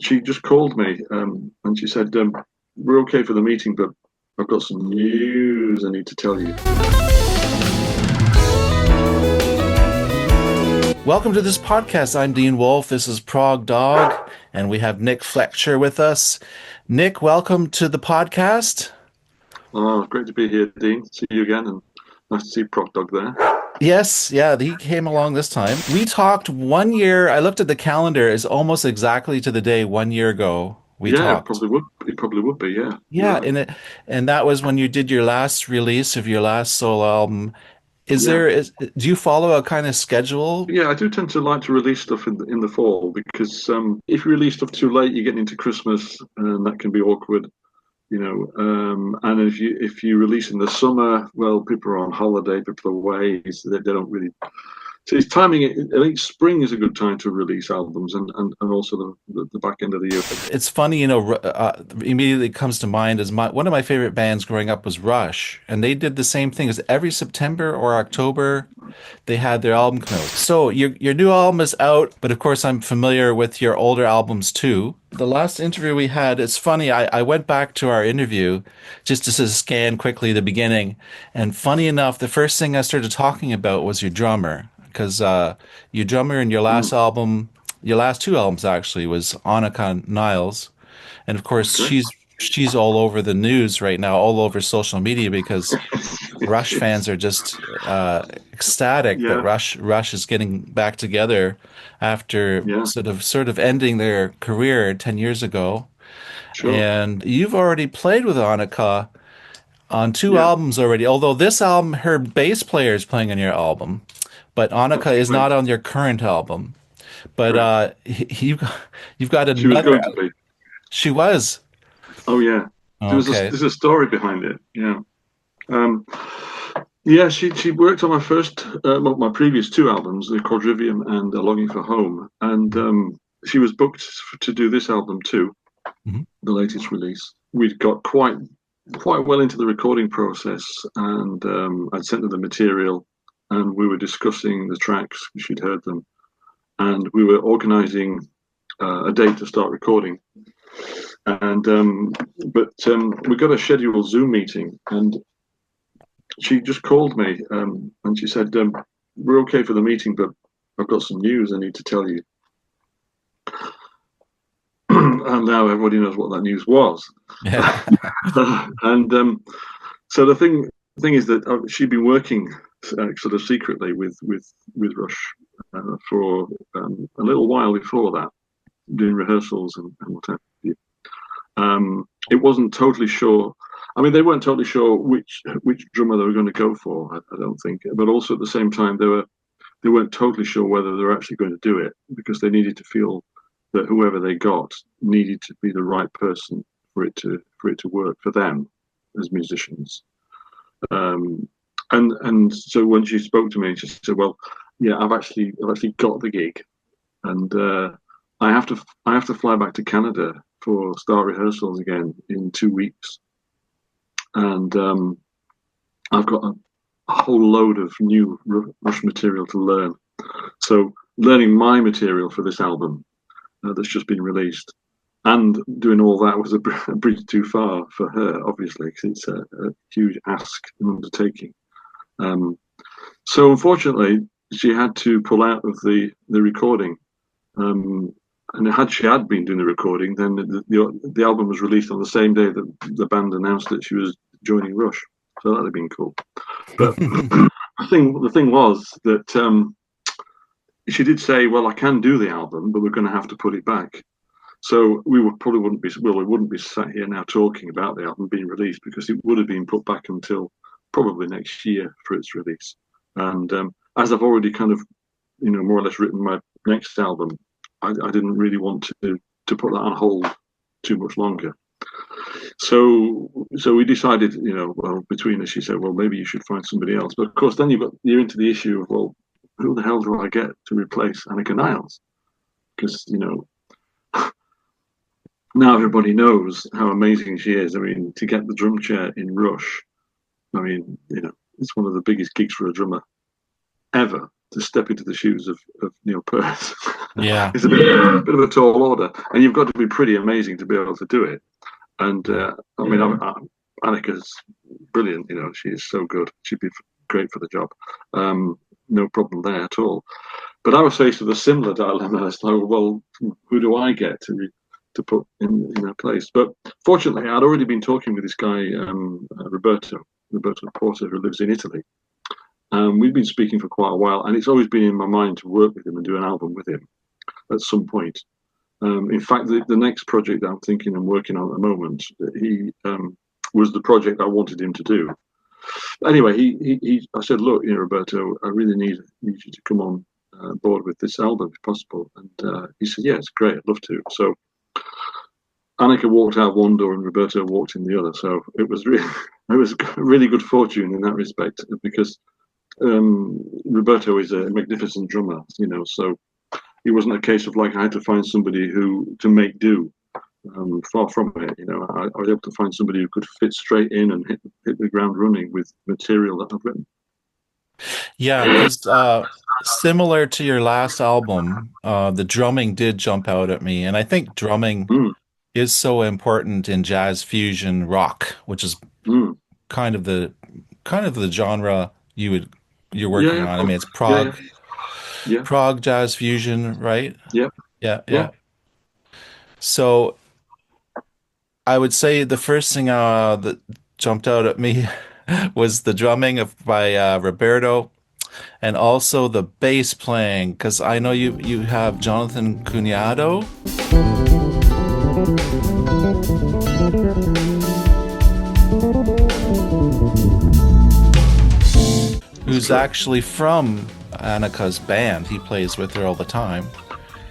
She just called me and she said, we're okay for the meeting, but I've got some news I need to tell you. Welcome to this podcast. I'm Dean Wolfe. This is Prog Dog, and we have Nick Fletcher with us. Nick, welcome to the podcast. Oh, great to be here, Dean. See you again, and nice to see Prog Dog there. Yes, yeah, he came along this time. We talked 1 year. I looked at the calendar. It's almost exactly to the day 1 year ago we Yeah, talked. it probably would be. Yeah, you're Yeah, right. and that was when you did your last release of your last solo album. Yeah, Do you follow a kind of schedule? yeah. I do tend to like to release stuff in the fall because if you release stuff too late, you're getting into Christmas, and that can be awkward. And if you release in the summer, well, people are on holiday, people are away, so they don't really. So it's timing. I think spring is a good time to release albums, and also the back end of the year. It's funny, immediately comes to mind is one of my favorite bands growing up was Rush, and they did the same thing as every September or October they had their album come out. So your new album is out, but of course I'm familiar with your older albums too. The last interview we had, it's funny, I went back to our interview just to sort of scan quickly the beginning, and funny enough, the first thing I started talking about was your drummer, because your drummer in your Mm, last album, your last two albums actually, was Anika Nilles, and of course okay. she's all over the news right now, all over social media because Rush fans are just ecstatic that Yeah, Rush is getting back together after yeah, sort of ending their career 10 years ago. sure. And you've already played with Anika on two Yeah, albums already. Although this album, her bass player is playing on your album, but Anika that's is right. not on your current album. But Correct. you've got She was another. going to be. She was. Oh yeah, Okay. there's a story behind it. Yeah. Um, yeah, she worked on my previous two albums, The Quadrivium and A Longing for Home, and she was booked to do this album too, Mhm. the latest release. We'd got quite well into the recording process, and I'd sent her the material, and we were discussing the tracks. She'd heard them, and we were organising a date to start recording. And we got a scheduled Zoom meeting, and she just called me, and she said, "We're okay for the meeting, but I've got some news I need to tell you." And now everybody knows what that news was. Yeah. And so the thing is that she'd been working sort of secretly with Rush for a little while before that, doing rehearsals and what have you. It wasn't totally sure. I mean, they weren't totally sure which drummer they were going to go for. I don't think, but also at the same time, they weren't totally sure whether they were actually going to do it because they needed to feel that whoever they got needed to be the right person for it to work for them as musicians. Um, and so when she spoke to me, she said, "Well, yeah, I've actually got the gig, and I have to fly back to Canada for start rehearsals again in 2 weeks, and I've got a whole load of new Rush material to learn. So learning my material for this album that's just been released, and doing all that was a bridge too far for her, obviously, because it's a huge ask and undertaking. Um, so unfortunately, she had to pull out of the recording. Um, and had she had been doing the recording, then the album was released on the same day that the band announced that she was joining Rush. So that'd have been cool. But the thing was that she did say, "Well, I can do the album, but we're going to have to put it back." So probably wouldn't be well, we wouldn't be sat here now talking about the album being released because it would have been put back until probably next year for its release. And as I've already kind of more or less written my next album, I didn't really want to put that on hold too much longer. So we decided, well, between us, she said, "Well, maybe you should find somebody else." But of course, then you're into the issue of, well, who the hell do I get to replace Anika Nilles? Because now everybody knows how amazing she is. I mean, to get the drum chair in Rush, I mean, it's one of the biggest gigs for a drummer ever. to step into the shoes of Neil Peart. Yeah. It's a bit of a tall order, and you've got to be pretty amazing to be able to do it. And I mean, Anika's brilliant. You know, she is so good. She'd be great for the job. No problem there at all. But I was faced with a similar dilemma. It's like, well, who do I get to put in their place? But fortunately, I'd already been talking with this guy, Roberto Porter, who lives in Italy. We've been speaking for quite a while, and it's always been in my mind to work with him and do an album with him at some point. In fact, the next project that I'm thinking and working on at the moment, he was the project I wanted him to do. Anyway, I said, look, Roberto, I really need you to come on board with this album if possible. And he said, yeah, it's great, I'd love to. So Anika walked out one door and Roberto walked in the other. So it was really good fortune in that respect, because Roberto is a magnificent drummer, so it wasn't a case of like I had to find somebody to make do. Far from it, I was able to find somebody who could fit straight in and hit the ground running with material that I've written. Yeah, because similar to your last album, the drumming did jump out at me, and I think drumming is so important in jazz fusion rock, which is kind of the genre you're working on. I mean, it's prog, prog jazz fusion, right? Yeah. So I would say the first thing that jumped out at me was the drumming by Roberto, and also the bass playing, because I know you have Jonathan Cunhado, who's actually from Anika's band. He plays with her all the time.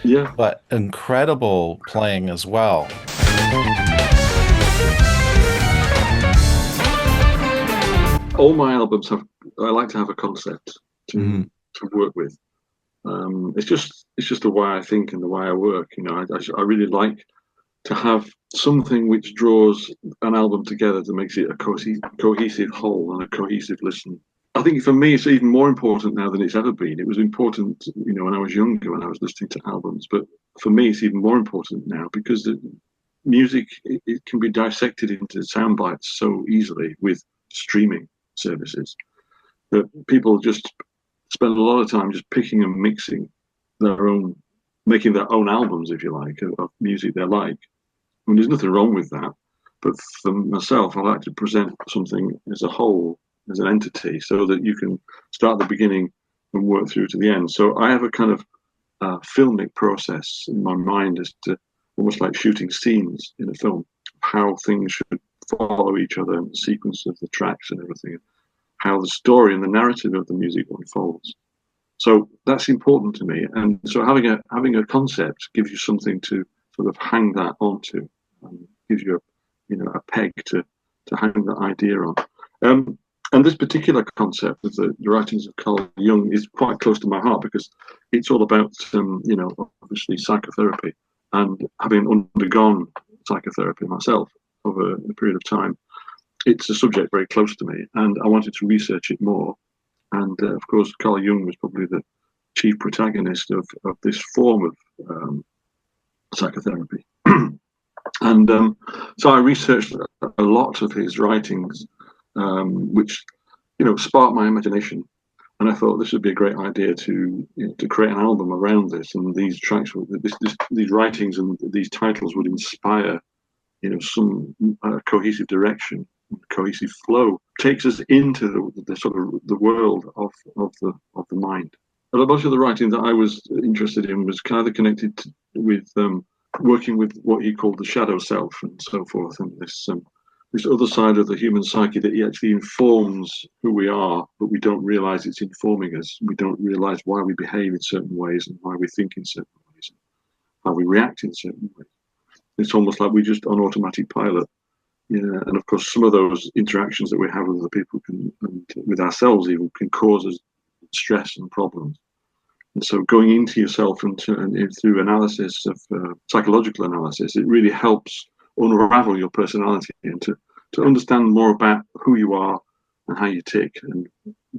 Yeah. But incredible playing as well. All my albums I like to have a concept to work with. It's just the way I think and the way I work. I really like to have something which draws an album together, that makes it a cohesive whole and a cohesive listen. I think for me, it's even more important now than it's ever been. It was important, when I was younger, when I was listening to albums. But for me, it's even more important now, because the music, it can be dissected into sound bites so easily with streaming services, that people just spend a lot of time just picking and mixing making their own albums, if you like, of music they like. I mean, there's nothing wrong with that. But for myself, I like to present something as a whole, as an entity, so that you can start at the beginning and work through to the end. So I have a kind of filmic process in my mind, as to almost like shooting scenes in a film, how things should follow each other, and the sequence of the tracks and everything, how the story and the narrative of the music unfolds. So that's important to me. And so having a concept gives you something to sort of hang that onto, gives you a peg to hang that idea on. And this particular concept of the writings of Carl Jung is quite close to my heart, because it's all about, obviously psychotherapy, and having undergone psychotherapy myself over a period of time, it's a subject very close to me, and I wanted to research it more. And of course, Carl Jung was probably the chief protagonist of this form of psychotherapy. And so I researched a lot of his writings, which sparked my imagination, and I thought this would be a great idea to create an album around this. And these tracks, these writings and these titles would inspire some cohesive direction, cohesive flow, takes us into the sort of the world of the mind. And a bunch of the writing that I was interested in was kind of connected with working with what he called the shadow self and so forth, and this other side of the human psyche that he actually informs who we are, but we don't realize it's informing us. We don't realize why we behave in certain ways, and why we think in certain ways, and how we react in certain ways. It's almost like we're just on automatic pilot. Yeah, and of course, some of those interactions that we have with other people and with ourselves even can cause us stress and problems. And so, going into yourself and through analysis of psychological analysis, it really helps unravel your personality and to understand more about who you are and how you tick and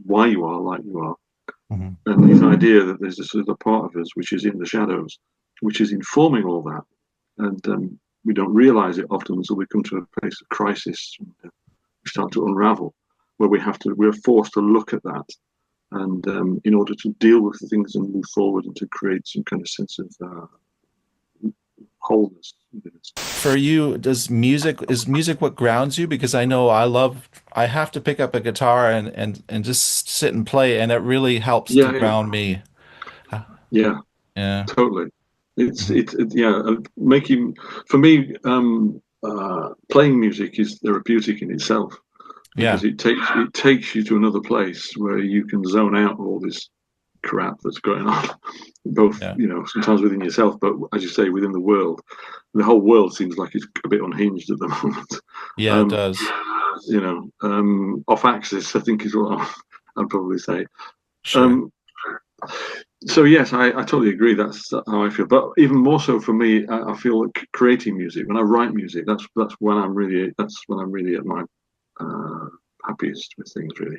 why you are like you are. And this idea that there's this other part of us which is in the shadows, which is informing all that, and we don't realize it often until we come to a place of crisis. We start to unravel, where we're forced to look at that, and in order to deal with the things and move forward and to create some kind of sense of wholeness. For you, is music what grounds you? Because I know I have to pick up a guitar and just sit and play, and it really helps to Yeah, ground me. yeah, Yeah. totally. It's Mhm. yeah, making for me playing music is therapeutic in itself, Yeah. because it takes you to another place where you can zone out all this crap that's going on, both Yeah. sometimes within yourself, but as you say, within the world. The whole world seems like it's a bit unhinged at the moment. Yeah, it Um, does. off axis, I think is what I'd probably say. Sure. Um, so yes, I totally agree. That's how I feel. But even more so for me, I feel like creating music. When I write music, that's when I'm really at my uh, happiest with things. Really,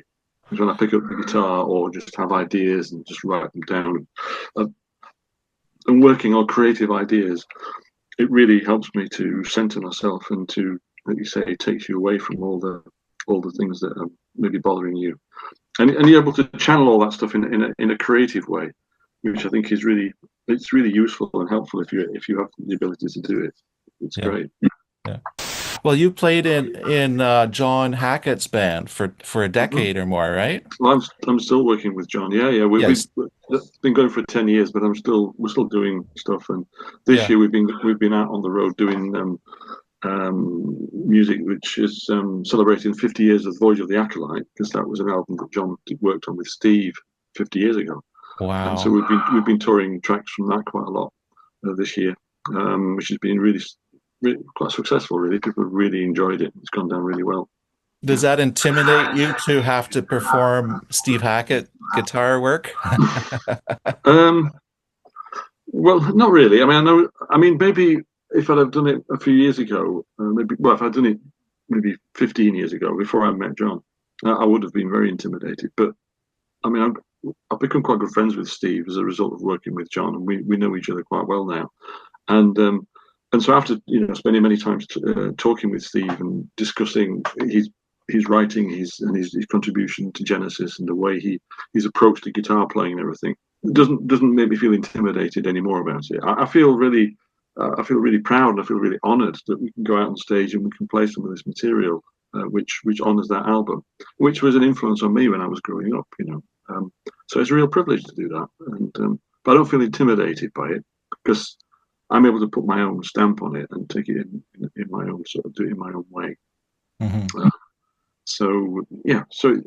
is when I pick up the guitar or just have ideas and just write them down. Uh, and working on creative ideas, it really helps me to center myself and to, like you say, it takes you away from all the things that are maybe bothering you, and you're able to channel all that stuff in a creative way, which I think it's really useful and helpful if you have the ability to do it. It's Yeah. great. Yeah. Well, you played in John Hackett's band for a Mhm. decade or more, right? Well, I'm still working with John. Yeah, yeah. We've Yes. been going for 10 years, but we're still doing stuff. And this Yeah. year we've been out on the road doing music, which is celebrating 50 years of Voyage of the Acolyte, because that was an album that John worked on with Steve 50 years ago. And so Wow. we've been touring tracks from that quite a lot this year, which has been really quite successful. Really, people have really enjoyed it. It's gone down really well. Does that intimidate you to have to perform Steve Hackett guitar work? Um, well, not really. I mean, I know. I mean, maybe if I'd have done it a few years ago, if I'd done it maybe 15 years ago before I met John, I would have been very intimidated. But I mean, I've become quite good friends with Steve as a result of working with John, and we know each other quite well now. And so after spending many times talking with Steve and discussing his writing, his contribution to Genesis, and the way his approach to guitar playing and everything, it doesn't make me feel intimidated anymore about it. I feel really proud, and I feel really honoured that we can go out on stage and we can play some of this material, which honours that album, which was an influence on me when I was growing up. So it's a real privilege to do that, and but I don't feel intimidated by it, because I'm able to put my own stamp on it and take it in my own sort of do it in my own way. Hmm. So yeah, so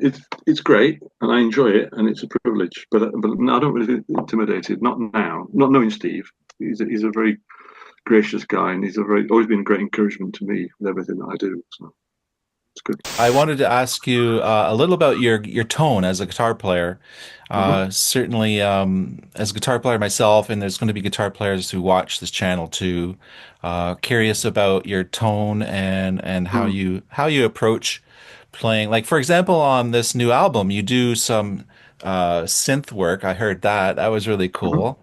it's great and I enjoy it and it's a privilege. But I don't really feel intimidated. Not now. Not knowing Steve, he's a very gracious guy, and he's always been a great encouragement to me with everything that I do. So it's good. I wanted to ask you a little about your tone as a guitar player. Uh-huh. Certainly, as a guitar player myself, and there's going to be guitar players who watch this channel too. Curious about your tone and Mm. how you approach playing. Like for example, on this new album, you do some synth work. I heard that. That was really Mhm. cool.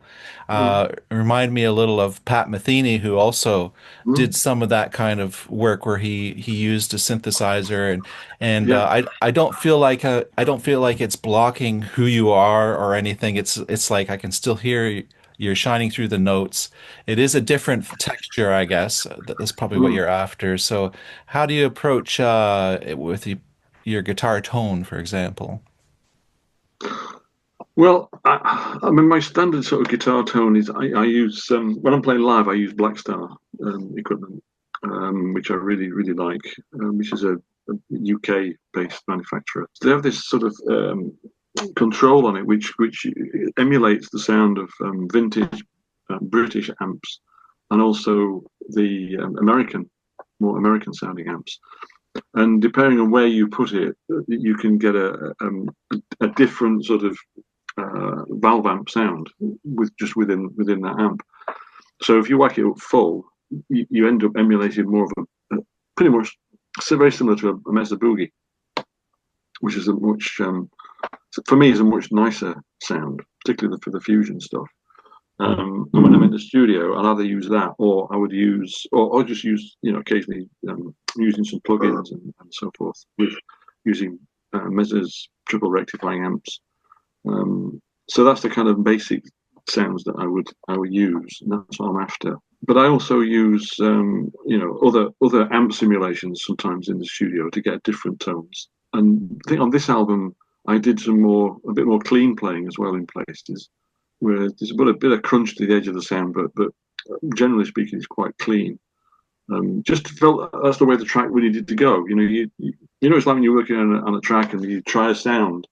Yeah. Remind me a little of Pat Metheny, who also did Mm. some of that kind of work where he used a synthesizer and Yeah. I don't feel like it's blocking who you are or anything. It's like I can still hear you're shining through the notes. It is a different texture, I guess. That's probably what Mm. you're after. So, how do you approach it with your guitar tone, for example? Well, I mean, my standard sort of guitar tone is I use when I'm playing live, I use Blackstar equipment, which I really really like, which is a UK based manufacturer. So they have this sort of control on it, which emulates the sound of vintage British amps, and also the more American sounding amps. And depending on where you put it, you can get a different sort of valve amp sound within that amp. So if you whack it up full, you end up emulating more of pretty much very similar to a Mesa Boogie, which is a much for me, is a much nicer sound, particularly for the fusion stuff. And when I'm in the studio, I'll either use that, or I would use, or just use, occasionally using some plugins and so forth, with using Mez's triple rectifying amps. So that's the kind of basic sounds that I would use, and that's what I'm after. But I also use other amp simulations sometimes in the studio to get different tones. And I think on this album I did a bit more clean playing as well in places, where there's a bit of crunch to the edge of the sound, but generally speaking, it's quite clean. Just felt that's the way the track really needed to go. It's like when you're working on a track and you try a sound,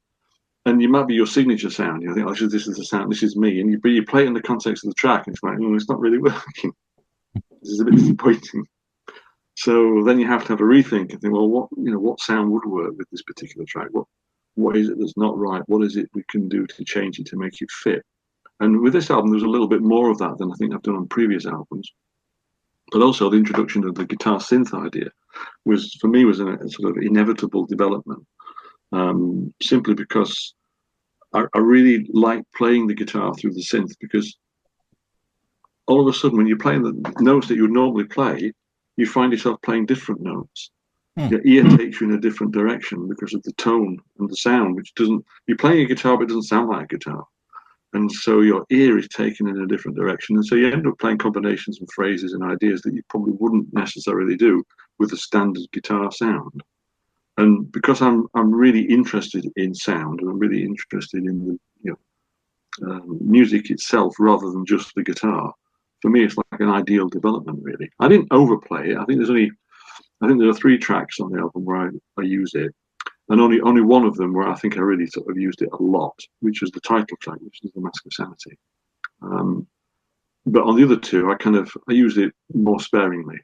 and you might be your signature sound. You think, oh, this is the sound, this is me, and you play it in the context of the track, and it's like, oh, it's not really working. This is a bit disappointing. So then you have to have a rethink and think, well, what sound would work with this particular track? What is it that's not right? What is it we can do to change it to make it fit? And with this album, there's a little bit more of that than I think I've done on previous albums. But also the introduction of the guitar synth idea was a sort of inevitable development. Simply because I really like playing the guitar through the synth, because all of a sudden when you're playing the notes that you would normally play, you find yourself playing different notes. Your ear takes you in a different direction because of the tone and the sound, which doesn't, you're playing a guitar but it doesn't sound like a guitar. And so your ear is taken in a different direction. And so you end up playing combinations and phrases and ideas that you probably wouldn't necessarily do with a standard guitar sound. And because I'm really interested in sound, and I'm really interested in the music itself rather than just the guitar, for me it's like an ideal development, really. I didn't overplay it. I think there are 3 tracks on the album where I use it, and only one of them where I think I really sort of used it a lot, which was the title track, which is The Mask of Sanity. But on the other 2, I used it more sparingly.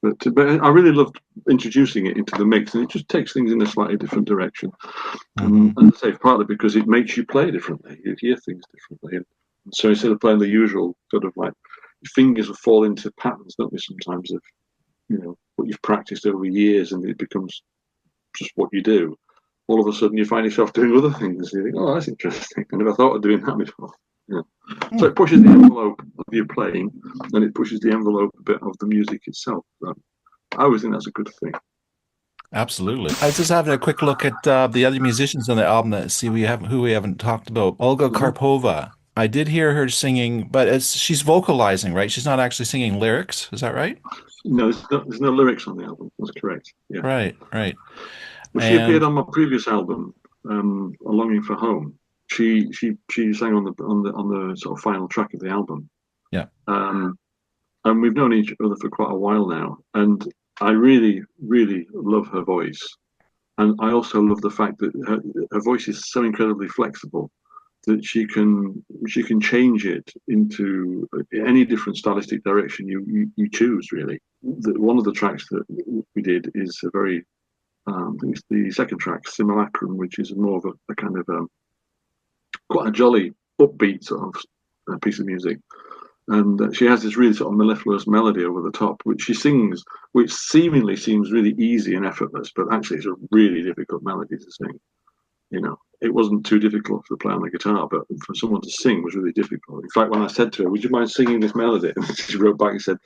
But I really loved introducing it into the mix, and it just takes things in a slightly different direction. And I say partly because it makes you play differently, you hear things differently. And so instead of playing the usual sort of like, your fingers will fall into patterns, don't they, sometimes, of what you've practiced over years, and it becomes just what you do. All of a sudden you find yourself doing other things. You think, oh, that's interesting. I never thought of doing that before. So it pushes the envelope of your playing, and it pushes the envelope a bit of the music itself. So I always think that's a good thing. Absolutely. I was just having a quick look at the other musicians on the album to see who we haven't talked about. Olga Karpova. I did hear her singing, but she's vocalizing, right? She's not actually singing lyrics. Is that right? No, there's no lyrics on the album. That's correct. Yeah. Right. Well, she appeared on my previous album, A Longing for Home. She sang on the sort of final track of the album. Yeah. And we've known each other for quite a while now, and I really, really love her voice. And I also love the fact that her voice is so incredibly flexible that she can change it into any different stylistic direction you choose, really. One of the tracks that we did is a very, I think it's the second track, Simulacrum, which is more of a kind of quite a jolly, upbeat sort of piece of music. And she has this really sort of mellifluous melody over the top, which she sings, which seemingly seems really easy and effortless, but actually it's a really difficult melody to sing. It wasn't too difficult to play on the guitar, but for someone to sing was really difficult. In fact, when I said to her, would you mind singing this melody? And she wrote back and said,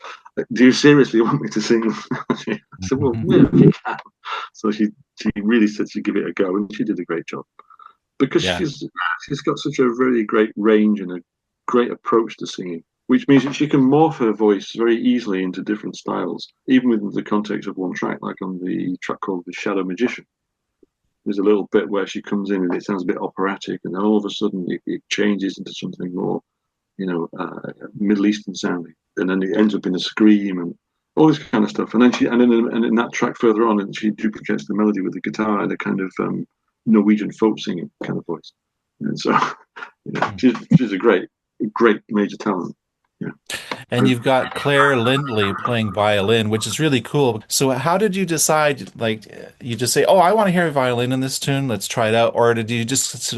do you seriously want me to sing this melody? I said, well, yeah, you can. So she really said she'd give it a go, and she did a great job. Because she's got such a really great range and a great approach to singing, which means that she can morph her voice very easily into different styles, even within the context of one track, like on the track called The Shadow Magician. There's a little bit where she comes in and it sounds a bit operatic, and then all of a sudden it changes into something more, Middle Eastern sounding, and then it ends up in a scream and all this kind of stuff. And then in that track further on, and she duplicates the melody with the guitar and a kind of Norwegian folk singing kind of voice. And so, she's a great major talent. Yeah. And you've got Claire Lindley playing violin, which is really cool. So how did you decide, like, you just say, oh, I want to hear a violin in this tune, let's try it out? Or did you just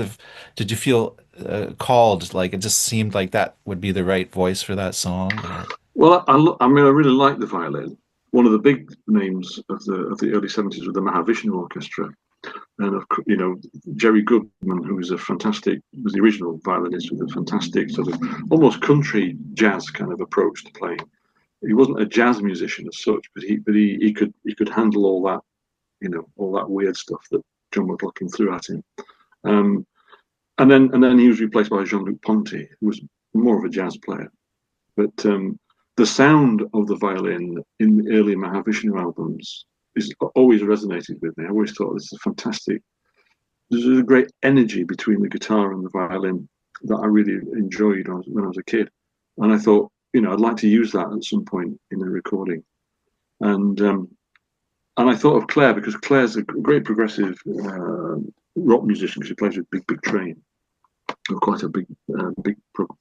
did you feel called, like it just seemed like that would be the right voice for that song? Or? Well, I really like the violin. One of the big names of the early 70s was the Mahavishnu Orchestra. And Jerry Goodman, who was was the original violinist with a fantastic sort of almost country jazz kind of approach to playing. He wasn't a jazz musician as such, but he could handle all that, all that weird stuff that John McLaughlin threw at him. And then he was replaced by Jean-Luc Ponty, who was more of a jazz player. But the sound of the violin in the early Mahavishnu albums is always resonated with me. I always thought this is fantastic. There's a great energy between the guitar and the violin that I really enjoyed when I was a kid. And I thought, I'd like to use that at some point in a recording. And I thought of Claire because Claire's a great progressive rock musician. She plays with Big Train, quite a big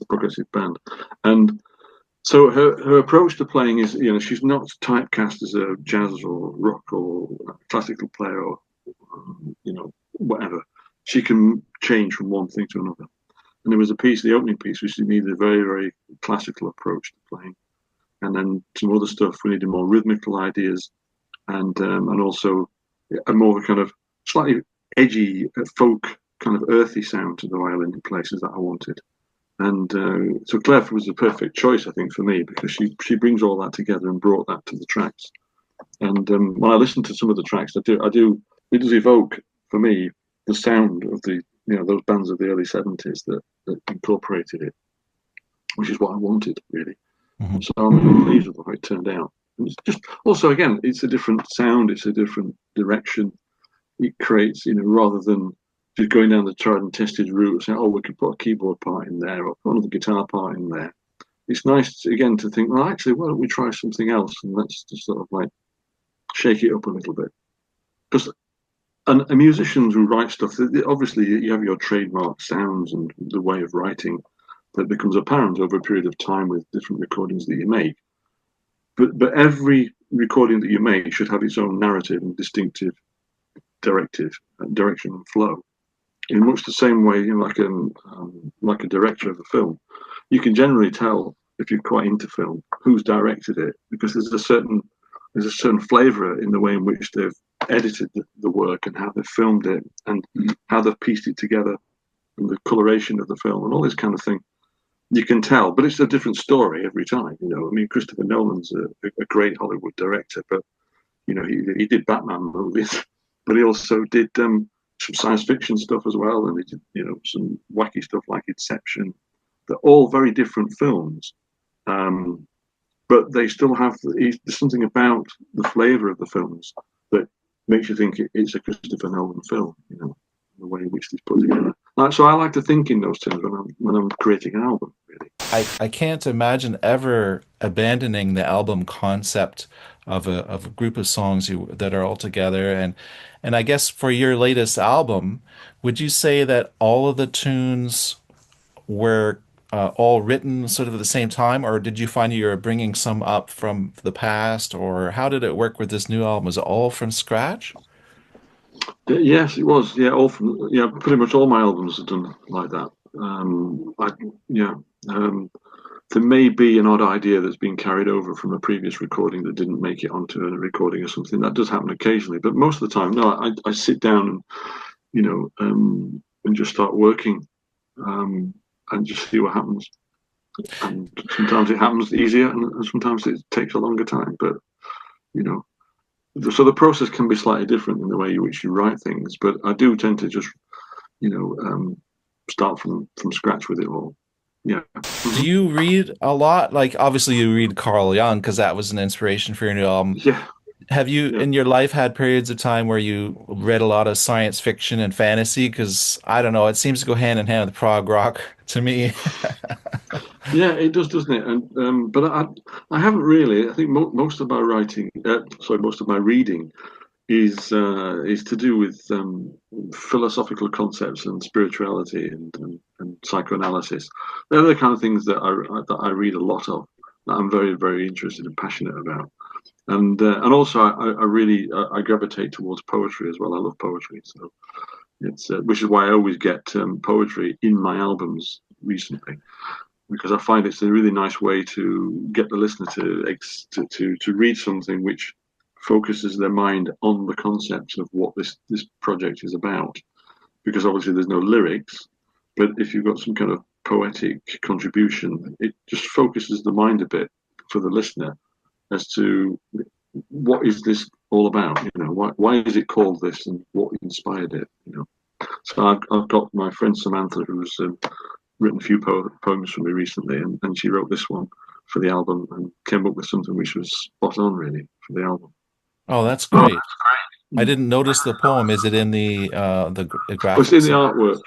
progressive band. And so her approach to playing is, she's not typecast as a jazz or rock or classical player or, whatever. She can change from one thing to another. And there was a piece, the opening piece, which needed a very, very classical approach to playing. And then some other stuff, we needed more rhythmical ideas and also a more kind of slightly edgy folk kind of earthy sound to the violin in places that I wanted. And so Claire was the perfect choice, I think, for me, because she brings all that together and brought that to the tracks. And when I listen to some of the tracks, it does evoke for me the sound of those bands of the early 70s that incorporated it, which is what I wanted, really. Mm-hmm. So I'm pleased with how it turned out. And it's just also, again, it's a different sound, it's a different direction. It creates, rather than just going down the tried and tested route, saying, we could put a keyboard part in there or put another guitar part in there. It's nice, again, to think, well, actually, why don't we try something else? And let's just sort of like shake it up a little bit. Because a musician who writes stuff, obviously you have your trademark sounds and the way of writing that becomes apparent over a period of time with different recordings that you make. But every recording that you make should have its own narrative and distinctive direction and flow. In much the same way, like a director of a film, you can generally tell if you're quite into film who's directed it, because there's a certain flavour in the way in which they've edited the work and how they've filmed it and how they've pieced it together and the coloration of the film and all this kind of thing. You can tell, but it's a different story every time. Christopher Nolan's a great Hollywood director, but he did Batman movies, but he also did some science fiction stuff as well, and he did some wacky stuff like Inception. They're all very different films, but they still have there's something about the flavour of the films that makes you think it's a Christopher Nolan film. The way in which it's put together. So I like to think in those terms when I'm creating an album. Really, I can't imagine ever abandoning the album concept of a group of songs that are all together. And I guess for your latest album, would you say that all of the tunes were all written sort of at the same time, or did you find you were bringing some up from the past, or how did it work with this new album? Was it all from scratch? Yes, it was. Yeah, pretty much all my albums are done like that. There may be an odd idea that's been carried over from a previous recording that didn't make it onto a recording or something. That does happen occasionally, but most of the time, no. I sit down and just start working and just see what happens. And sometimes it happens easier, and sometimes it takes a longer time. But so the process can be slightly different in the way in which you write things, but I do tend to just, start from scratch with it all. Yeah. Do you read a lot? Like, obviously you read Carl Jung because that was an inspiration for your new album. Yeah. Have you, in your life, had periods of time where you read a lot of science fiction and fantasy? Because, I don't know, it seems to go hand in hand with prog rock to me. Yeah, it does, doesn't it? And but I haven't really. I think most of my most of my reading is to do with philosophical concepts and spirituality and psychoanalysis. They're the kind of things that I read a lot of, that I'm very, very interested and passionate about. And also I really gravitate towards poetry as well. I love poetry, so it's which is why I always get poetry in my albums recently, because I find it's a really nice way to get the listener to read something which focuses their mind on the concept of what this project is about. Because obviously there's no lyrics, but if you've got some kind of poetic contribution, it just focuses the mind a bit for the listener as to what is this all about? Why is it called this, and what inspired it? So I've got my friend Samantha, who's written a few poems for me recently, and she wrote this one for the album and came up with something which was spot on, really, for the album. Oh, that's great. I didn't notice the poem. Is it in the It's in graphics? the artwork.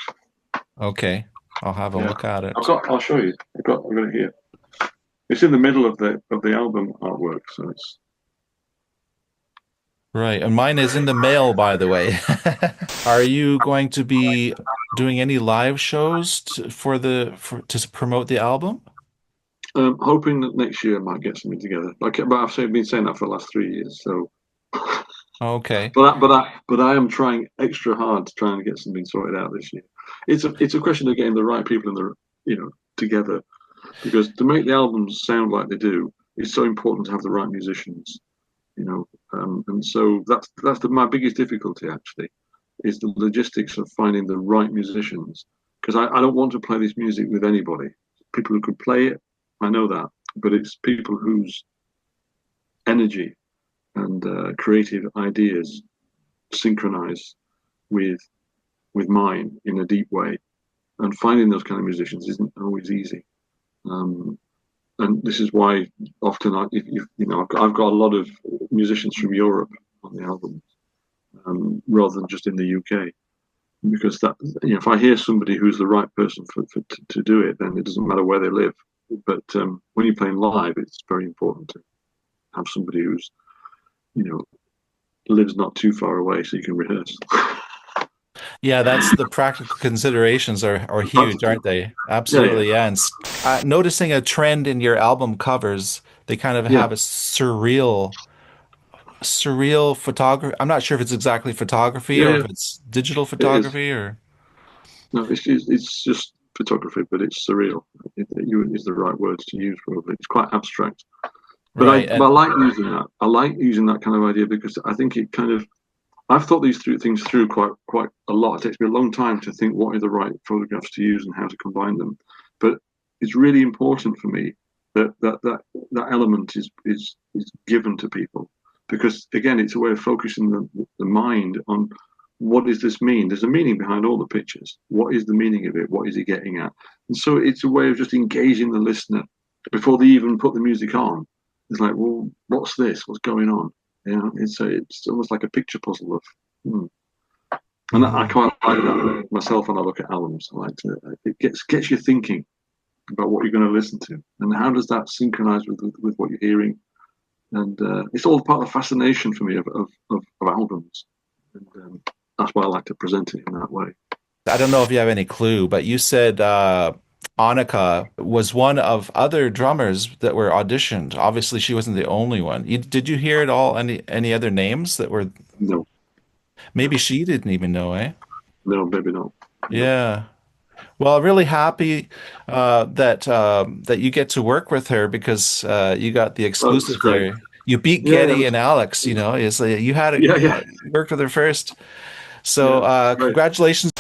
Okay, I'll have a look at it. I'll show you. I've got it here. It's in the middle of the album artwork, so it's Right, and mine is in the mail, by the way. Are you going to be doing any live shows to promote the album? hoping that next year I might get something together. But I've been saying that for the last 3 years. So, Okay. but I am trying extra hard to try and get something sorted out this year. It's a question of getting the right people together, because to make the albums sound like they do, it's so important to have the right musicians. And so that's my biggest difficulty, actually, is the logistics of finding the right musicians, because I don't want to play this music with anybody. People who could play it, I know that, but it's people whose energy and creative ideas synchronize with mine in a deep way, and finding those kind of musicians isn't always easy. And this is why often I've got a lot of musicians from Europe on the album, rather than just in the UK, because that if I hear somebody who's the right person to do it, then it doesn't matter where they live. But when you're playing live, it's very important to have somebody who's lives not too far away, so you can rehearse. Yeah, that's the practical considerations are huge, aren't they? Absolutely, yeah. And noticing a trend in your album covers, they kind of Yeah, have a surreal photography. I'm not sure if it's exactly photography yeah, or yeah. if it's digital It is. photography or. No, it's just photography, but it's surreal. Is the right words to use, probably. It's quite abstract. But Right. I And like using that. I like using that kind of idea, because I think it kind of. I've thought these things through quite a lot. It takes me a long time to think what are the right photographs to use and how to combine them. But it's really important for me that element is given to people, because again, it's a way of focusing the mind on what does this mean. There's a meaning behind all the pictures. What is the meaning of it? What is it getting at? And so it's a way of just engaging the listener before they even put the music on. It's like, well, what's this? What's going on? It's almost like a picture puzzle of, and I Mhm. quite like that myself when I look at albums. I like to, it gets you thinking about what you're going to listen to, and how does that synchronize with what you're hearing, and it's all part of the fascination for me of albums, and that's why I like to present it in that way. I don't know if you have any clue, but you said Anika was one of other drummers that were auditioned. Obviously, she wasn't the only one. Did you hear at all any other names that were No, maybe she didn't even know, eh? no, maybe not. No. Yeah. Well, really happy that you get to work with her because you got the Oh, it's exclusive great. there. You beat Yeah, Getty and Alex, you know. It's you had it, yeah, yeah, you worked with her first. So yeah. It's great. congratulations